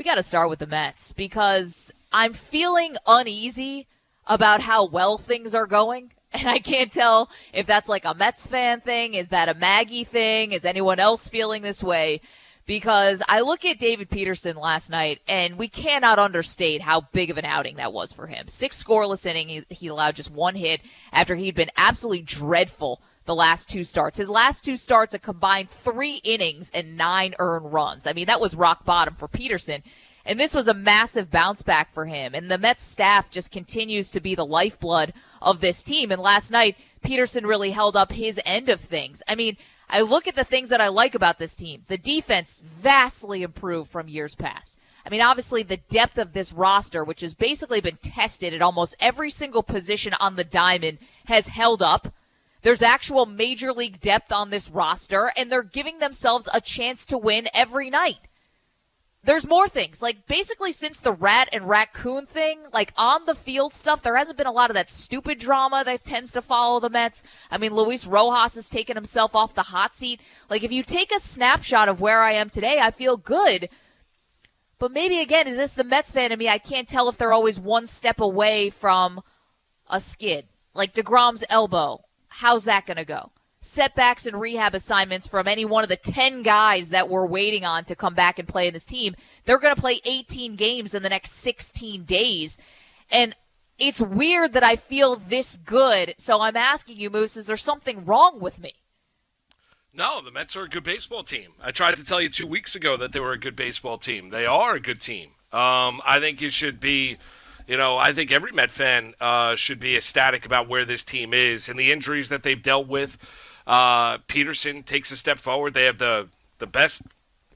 We got to start with the Mets because I'm feeling uneasy about how well things are going. And I can't tell if that's like a Mets fan thing. Is that a Maggie thing? Is anyone else feeling this way? Because I look at David Peterson last night, and we cannot understate how big of an outing that was for him. 6 scoreless innings. He allowed just 1 hit after he'd been absolutely dreadful the last 2 starts. His last 2 starts, a combined 3 innings and 9 earned runs. I mean, that was rock bottom for Peterson. And this was a massive bounce back for him. And the Mets staff just continues to be the lifeblood of this team. And last night, Peterson really held up his end of things. I mean, I look at the things that I like about this team. The defense vastly improved from years past. I mean, obviously, the depth of this roster, which has basically been tested at almost every single position on the diamond, has held up. There's actual major league depth on this roster, and they're giving themselves a chance to win every night. There's more things. Like, basically, since the rat and raccoon thing, like, on the field stuff, there hasn't been a lot of that stupid drama that tends to follow the Mets. I mean, Luis Rojas has taken himself off the hot seat. Like, if you take a snapshot of where I am today, I feel good. But maybe, again, is this the Mets fan in me? I can't tell if they're always one step away from a skid. Like, DeGrom's elbow. How's that going to go? Setbacks and rehab assignments from any one of the 10 guys that we're waiting on to come back and play in this team. They're going to play 18 games in the next 16 days. And it's weird that I feel this good. So I'm asking you, Moose, is there something wrong with me? No, the Mets are a good baseball team. I tried to tell you 2 weeks ago that they were a good baseball team. They are a good team. I think you should be... I think every Met fan should be ecstatic about where this team is and the injuries that they've dealt with. Peterson takes a step forward. They have the best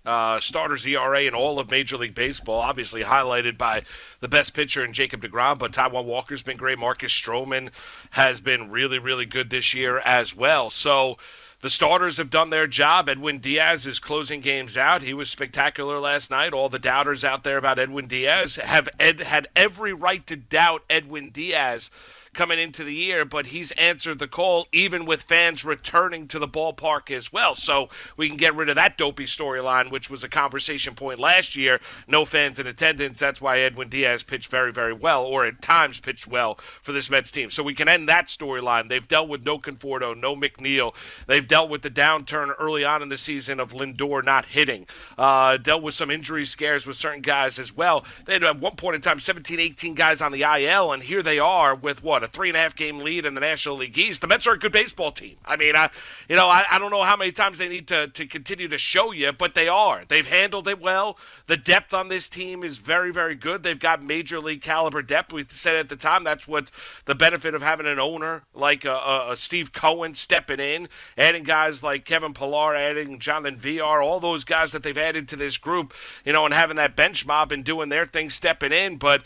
starters ERA in all of Major League Baseball, obviously highlighted by the best pitcher in Jacob deGrom, but Taijuan Walker's been great. Marcus Stroman has been really, really good this year as well. So the starters have done their job. Edwin Diaz is closing games out. He was spectacular last night. All the doubters out there about Edwin Diaz have had every right to doubt Edwin Diaz coming into the year, but he's answered the call even with fans returning to the ballpark as well. So we can get rid of that dopey storyline, which was a conversation point last year. No fans in attendance. That's why Edwin Diaz pitched very, very well, or at times pitched well for this Mets team. So we can end that storyline. They've dealt with no Conforto, no McNeil. They've dealt with the downturn early on in the season of Lindor not hitting. Dealt with some injury scares with certain guys as well. They had at one point in time 17, 18 guys on the IL, and here they are with a 3.5 game lead in the National League East. The Mets are a good baseball team. I mean, I don't know how many times they need to continue to show you, but they are. They've handled it well. The depth on this team is very, very good. They've got major league caliber depth. We said at the time that's what the benefit of having an owner like a Steve Cohen stepping in, adding guys like Kevin Pillar, adding Jonathan Villar, all those guys that they've added to this group, and having that bench mob and doing their thing, stepping in, but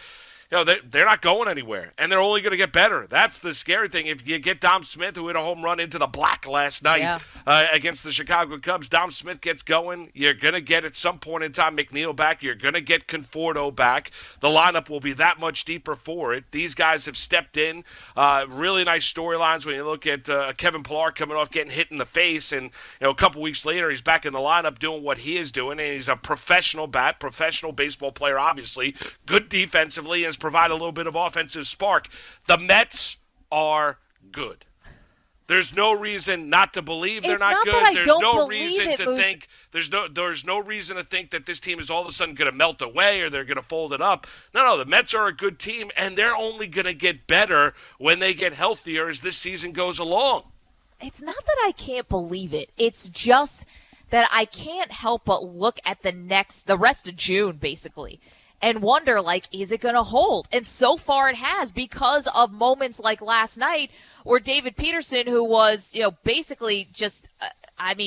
they're not going anywhere, and they're only going to get better. That's the scary thing. If you get Dom Smith, who hit a home run into the black last night against the Chicago Cubs, Dom Smith gets going. You're going to get at some point in time McNeil back. You're going to get Conforto back. The lineup will be that much deeper for it. These guys have stepped in. Really nice storylines when you look at Kevin Pillar coming off getting hit in the face, and a couple weeks later he's back in the lineup doing what he is doing, and he's a professional professional baseball player, obviously. Good defensively, and provide a little bit of offensive spark. The Mets are good. There's no reason not to believe they're not good. There's no reason to think there's no reason to think that this team is all of a sudden going to melt away or they're going to fold it up. No, the Mets are a good team, and they're only going to get better when they get healthier as this season goes along. It's not that I can't believe it. It's just that I can't help but look at the rest of June, basically, and wonder, is it going to hold? And so far it has, because of moments like last night where David Peterson, who was, basically just,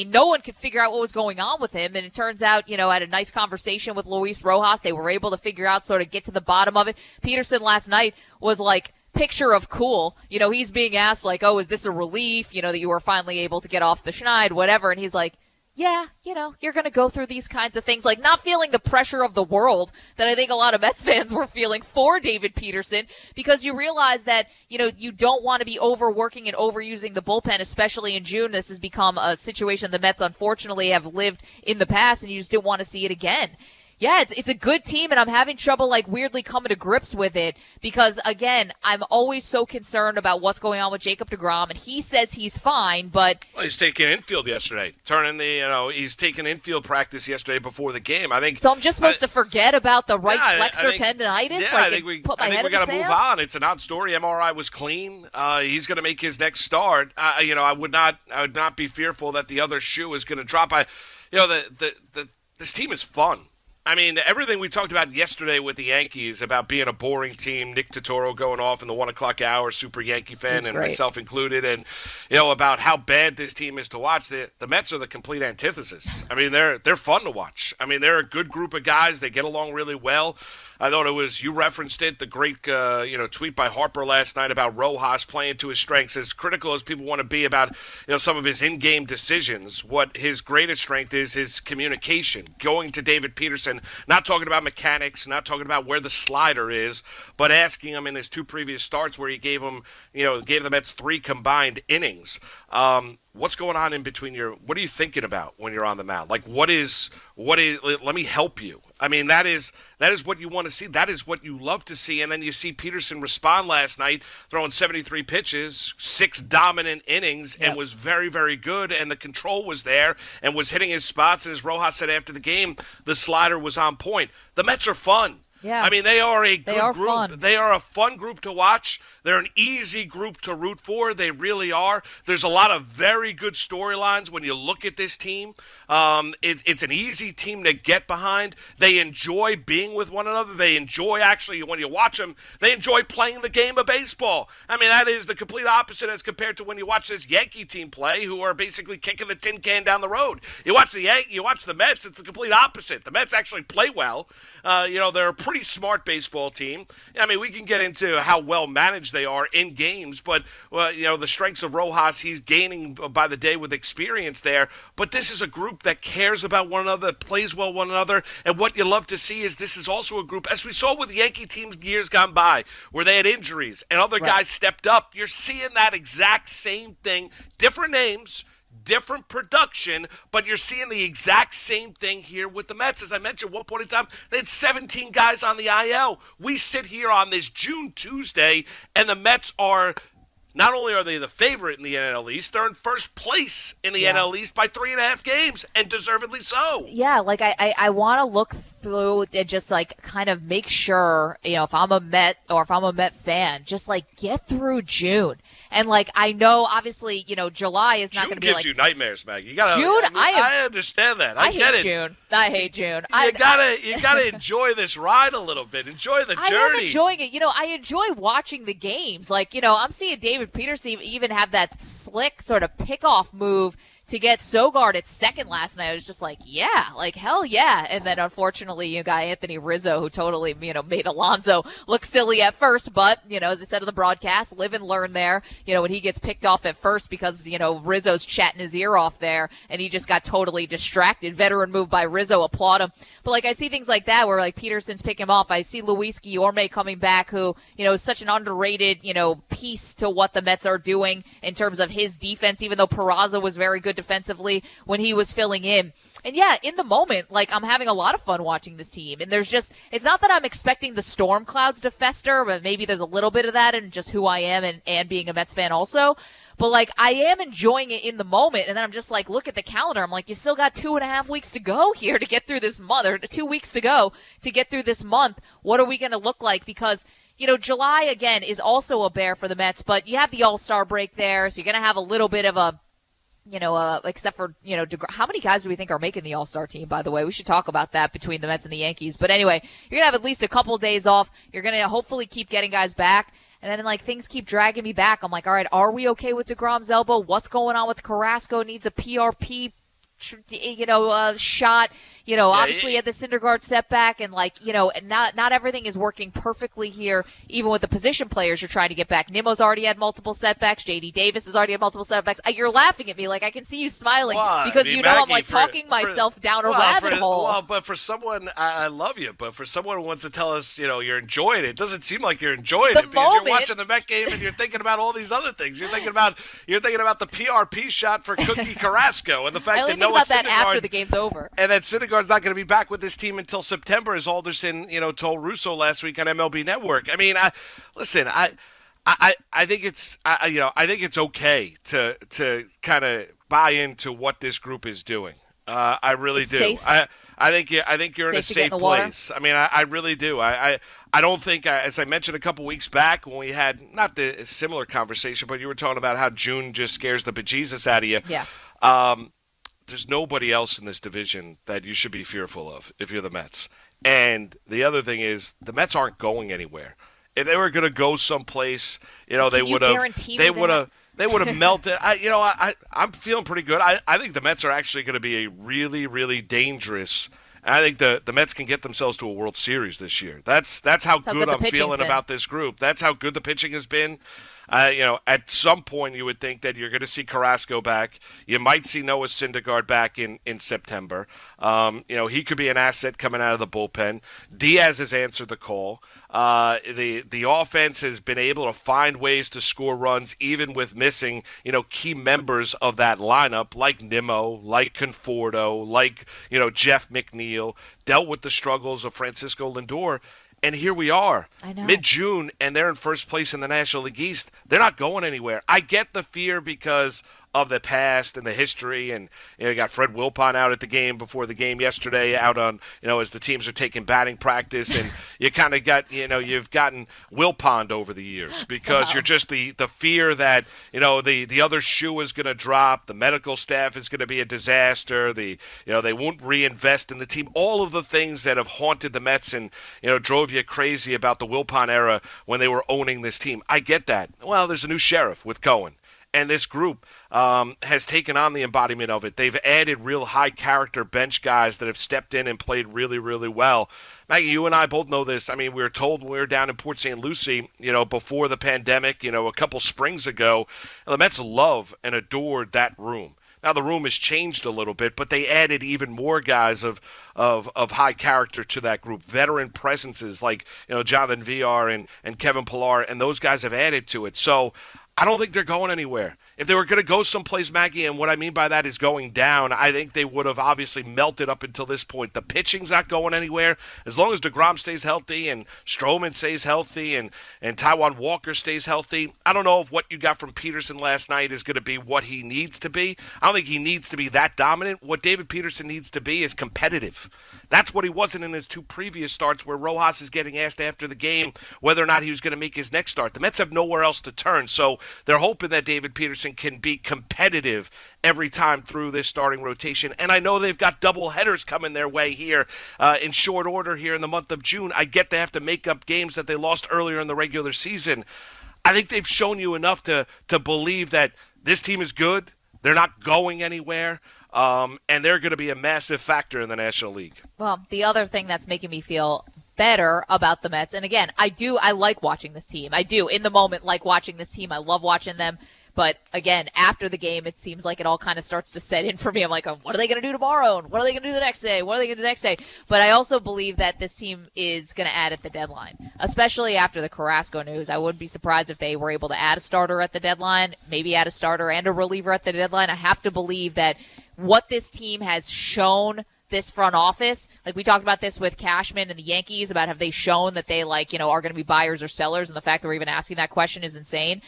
no one could figure out what was going on with him. And it turns out, had a nice conversation with Luis Rojas. They were able to figure out, sort of get to the bottom of it. Peterson last night was picture of cool. He's being asked, is this a relief, that you were finally able to get off the schneid, whatever. And he's like, yeah, you're going to go through these kinds of things, not feeling the pressure of the world that I think a lot of Mets fans were feeling for David Peterson, because you realize that, you don't want to be overworking and overusing the bullpen, especially in June. This has become a situation the Mets unfortunately have lived in the past, and you just didn't want to see it again. Yeah, it's a good team, and I'm having trouble, like, weirdly coming to grips with it because, again, I'm always so concerned about what's going on with Jacob deGrom, and he says he's fine, but... Well, he's taking infield yesterday. He's taking infield practice yesterday before the game. I think. So I'm just supposed to forget about the right flexor tendonitis? Yeah, like, I think we got to move on. It's an odd story. MRI was clean. He's going to make his next start. I would not be fearful that the other shoe is going to drop. This team is fun. I mean, everything we talked about yesterday with the Yankees about being a boring team, Nick Totoro going off in the 1 o'clock hour, super Yankee fan, and myself included, and, about how bad this team is to watch. The Mets are the complete antithesis. I mean, they're fun to watch. I mean, they're a good group of guys. They get along really well. I thought it was, you referenced it, the great tweet by Harper last night about Rojas playing to his strengths. As critical as people want to be about some of his in-game decisions, what his greatest strength is his communication, going to David Peterson, not talking about mechanics, not talking about where the slider is, but asking him in his 2 previous starts where he gave the Mets 3 combined innings. What's going on in between what are you thinking about when you're on the mound? Like, what is, let me help you. I mean, that is what you want to see. That is what you love to see. And then you see Peterson respond last night, throwing 73 pitches, 6 dominant innings, and was very, very good. And the control was there and was hitting his spots. And as Rojas said after the game, the slider was on point. The Mets are fun. Yeah. I mean, they are a good group. Fun. They are a fun group to watch. They're an easy group to root for. They really are. There's a lot of very good storylines when you look at this team. It's an easy team to get behind. They enjoy being with one another. They enjoy, actually, when you watch them, they enjoy playing the game of baseball. I mean, that is the complete opposite as compared to when you watch this Yankee team play, who are basically kicking the tin can down the road. You watch the Mets, it's the complete opposite. The Mets actually play well. They're a pretty smart baseball team. I mean, we can get into how well managed they are in games, but the strengths of Rojas, he's gaining by the day with experience there. But this is a group that cares about one another, that plays well one another, and what you love to see is this is also a group, as we saw with the Yankee teams years gone by, where they had injuries and other guys stepped up. You're seeing that exact same thing, different names, different production, but you're seeing the exact same thing here with the Mets. As I mentioned, at one point in time, they had 17 guys on the IL. We sit here on this June Tuesday, and the Mets are, not only are they the favorite in the NL East, they're in first place in the NL East by 3.5 games, and deservedly so. Yeah, like I want to look through and just like kind of make sure, if I'm a Met or if I'm a Met fan, just like get through June. And like I know, obviously, July is not going to be like. June gives you nightmares, Maggie. You gotta. June, I understand that. I get it. June. I hate June. You gotta enjoy this ride a little bit. Enjoy the journey. I am enjoying it. I enjoy watching the games. Like I'm seeing David Peterson even have that slick sort of pickoff move to get Sogard at second last night. I was just like, yeah, like hell yeah. And then unfortunately, you got Anthony Rizzo, who totally, made Alonso look silly at first. But, as I said on the broadcast, live and learn there. When he gets picked off at first because, Rizzo's chatting his ear off there and he just got totally distracted. Veteran move by Rizzo, applaud him. But like I see things like that where like Peterson's picking him off. I see Luis Guillorme coming back, who, is such an underrated, piece to what the Mets are doing in terms of his defense, even though Peraza was very good defensively when he was filling in. And yeah, in the moment, like I'm having a lot of fun watching this team. And it's not that I'm expecting the storm clouds to fester, but maybe there's a little bit of that in just who I am and being a Mets fan also. But like I am enjoying it in the moment. And then I'm just like, look at the calendar. I'm like, you still got 2.5 weeks to go here to get through this month, or 2 weeks to go to get through this month. What are we going to look like? Because July, again, is also a bear for the Mets, but you have the All-Star break there, so you're going to have a little bit of a, except for, how many guys do we think are making the All-Star team, by the way? We should talk about that between the Mets and the Yankees. But anyway, you're going to have at least a couple days off. You're going to hopefully keep getting guys back. And then, like, things keep dragging me back. I'm like, all right, are we okay with DeGrom's elbow? What's going on with Carrasco? Needs a PRP, shot. Obviously had the Syndergaard setback, and not everything is working perfectly here, even with the position players you're trying to get back. Nimmo's already had multiple setbacks. JD Davis has already had multiple setbacks. You're laughing at me, like I can see you smiling because Maggie, I'm like talking myself down a rabbit hole. Well, but for someone, I love you, but for someone who wants to tell us, you're enjoying it, doesn't seem like you're enjoying it because you're watching the Met game and you're thinking about all these other things. You're thinking about the PRP shot for Cookie Carrasco and the fact that no talk about that after the game's over. And that Syndergaard's not going to be back with this team until September, as Alderson, told Russo last week on MLB Network. I mean, I think it's okay to kind of buy into what this group is doing. I really do. Safe. I think you're in a safe place. I mean, I really do. I don't think, as I mentioned a couple weeks back when we had not the similar conversation, but you were talking about how June just scares the bejesus out of you. Yeah. There's nobody else in this division that you should be fearful of if you're the Mets. And the other thing is the Mets aren't going anywhere. If they were going to go someplace, they would have melted. I'm feeling pretty good. I think the Mets are actually going to be a really, really dangerous. And I think the Mets can get themselves to a World Series this year. That's how good I'm feeling about this group. That's how good the pitching has been. At some point you would think that you're going to see Carrasco back. You might see Noah Syndergaard back in September. He could be an asset coming out of the bullpen. Diaz has answered the call. The offense has been able to find ways to score runs even with missing, key members of that lineup like Nimmo, like Conforto, like, Jeff McNeil, dealt with the struggles of Francisco Lindor. And here we are, mid-June, and they're in first place in the National League East. They're not going anywhere. I get the fear because of the past and the history, and you got Fred Wilpon out at the game before the game yesterday, out on as the teams are taking batting practice, and you kind of got you've gotten Wilpon over the years because you're just the fear that the other shoe is going to drop, the medical staff is going to be a disaster, they won't reinvest in the team, all of the things that have haunted the Mets and drove you crazy about the Wilpon era when they were owning this team. I get that. Well, there's a new sheriff with Cohen. And this group has taken on the embodiment of it. They've added real high-character bench guys that have stepped in and played really, really well. Maggie, you and I both know this. I mean, we were told when we were down in Port St. Lucie, before the pandemic, a couple springs ago, the Mets love and adored that room. Now, the room has changed a little bit, but they added even more guys of high character to that group. Veteran presences like, Jonathan Villar and Kevin Pillar, and those guys have added to it. So I don't think they're going anywhere. If they were going to go someplace, Maggie, and what I mean by that is going down, I think they would have obviously melted up until this point. The pitching's not going anywhere. As long as DeGrom stays healthy and Stroman stays healthy and Taijuan Walker stays healthy, I don't know if what you got from Peterson last night is going to be what he needs to be. I don't think he needs to be that dominant. What David Peterson needs to be is competitive. That's what he wasn't in his two previous starts where Rojas is getting asked after the game whether or not he was going to make his next start. The Mets have nowhere else to turn, so they're hoping that David Peterson can be competitive every time through this starting rotation. And I know they've got double headers coming their way here in short order here in the month of June. I get they have to make up games that they lost earlier in the regular season. I think they've shown you enough to believe that this team is good. They're not going anywhere. And they're going to be a massive factor in the National League. Well, the other thing that's making me feel better about the Mets, and again, I like watching this team. I do, in the moment, like watching this team. I love watching them. But again, after the game, it seems like it all kind of starts to set in for me. I'm like, oh, what are they going to do tomorrow? And what are they going to do the next day? What are they going to do the next day? But I also believe that this team is going to add at the deadline, especially after the Carrasco news. I wouldn't be surprised if they were able to add a starter at the deadline, maybe add a starter and a reliever at the deadline. I have to believe that what this team has shown this front office, like we talked about this with Cashman and the Yankees, about have they shown that they are going to be buyers or sellers, and the fact that we're even asking that question is insane.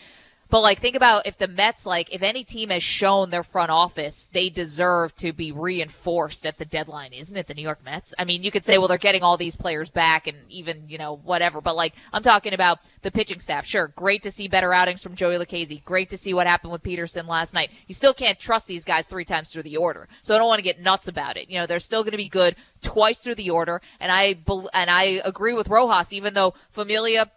But, think about if the Mets, if any team has shown their front office, they deserve to be reinforced at the deadline. Isn't it the New York Mets? I mean, you could say, well, they're getting all these players back and even, whatever. But, I'm talking about the pitching staff. Sure, great to see better outings from Joey Lucchesi. Great to see what happened with Peterson last night. You still can't trust these guys 3 times through the order. So I don't want to get nuts about it. They're still going to be good twice through the order. And I agree with Rojas, even though Familia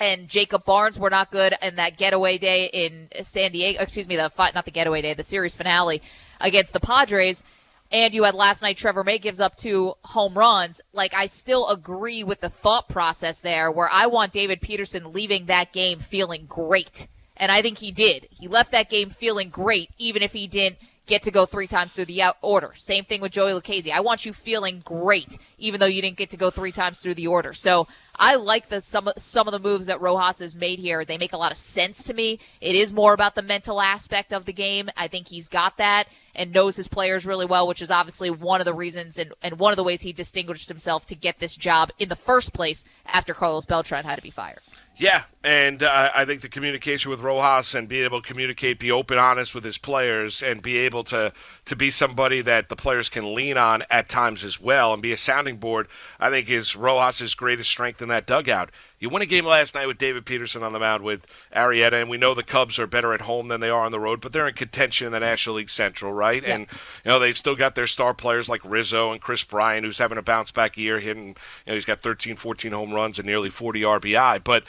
and Jacob Barnes were not good in that getaway day in San Diego. Excuse me, not the getaway day, the series finale against the Padres. And you had last night Trevor May gives up 2 home runs. I still agree with the thought process there where I want David Peterson leaving that game feeling great. And I think he did. He left that game feeling great, even if he didn't get to go 3 times through the order. Same thing with Joey Lucchesi. I want you feeling great, even though you didn't get to go 3 times through the order. So I like some of the moves that Rojas has made here. They make a lot of sense to me. It is more about the mental aspect of the game. I think he's got that and knows his players really well, which is obviously one of the reasons and one of the ways he distinguished himself to get this job in the first place after Carlos Beltran had to be fired. Yeah, and I think the communication with Rojas and being able to communicate, be open, honest with his players, and be able to be somebody that the players can lean on at times as well and be a sounding board, I think is Rojas' greatest strength in that dugout. You won a game last night with David Peterson on the mound with Arrieta, and we know the Cubs are better at home than they are on the road, but they're in contention in the National League Central, right? Yeah. And they've still got their star players like Rizzo and Chris Bryant, who's having a bounce-back year, hitting, he's got 13, 14 home runs and nearly 40 RBI, but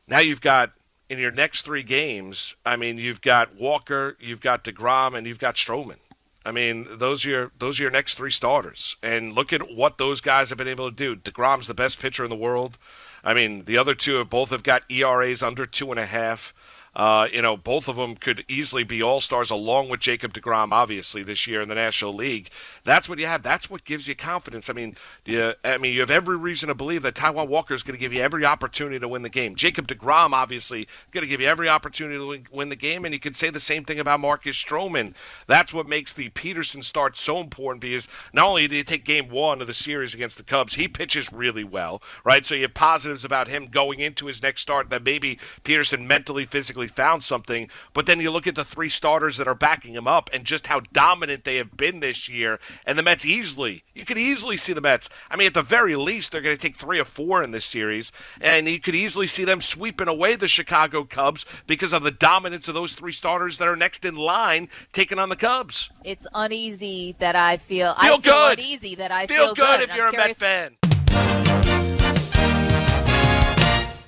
now you've got, in your next 3 games, you've got Walker, you've got DeGrom, and you've got Stroman. Those are your next 3 starters. And look at what those guys have been able to do. DeGrom's the best pitcher in the world. The other 2 have got ERAs under 2.5. Both of them could easily be all-stars along with Jacob deGrom, obviously, this year in the National League. That's what you have. That's what gives you confidence. You have every reason to believe that Taijuan Walker is going to give you every opportunity to win the game. Jacob deGrom, obviously, going to give you every opportunity to win the game, and you could say the same thing about Marcus Stroman. That's what makes the Peterson start so important, because not only did he take game 1 of the series against the Cubs, he pitches really well, right? So you have positives about him going into his next start that maybe Peterson mentally, physically found something, but then you look at the 3 starters that are backing him up and just how dominant they have been this year, and the Mets you could easily see the Mets, at the very least, they're going to take 3 or 4 in this series, and you could easily see them sweeping away the Chicago Cubs because of the dominance of those 3 starters that are next in line taking on the Cubs. It's uneasy that I feel good. Uneasy that I feel feel good if you're a Met fan.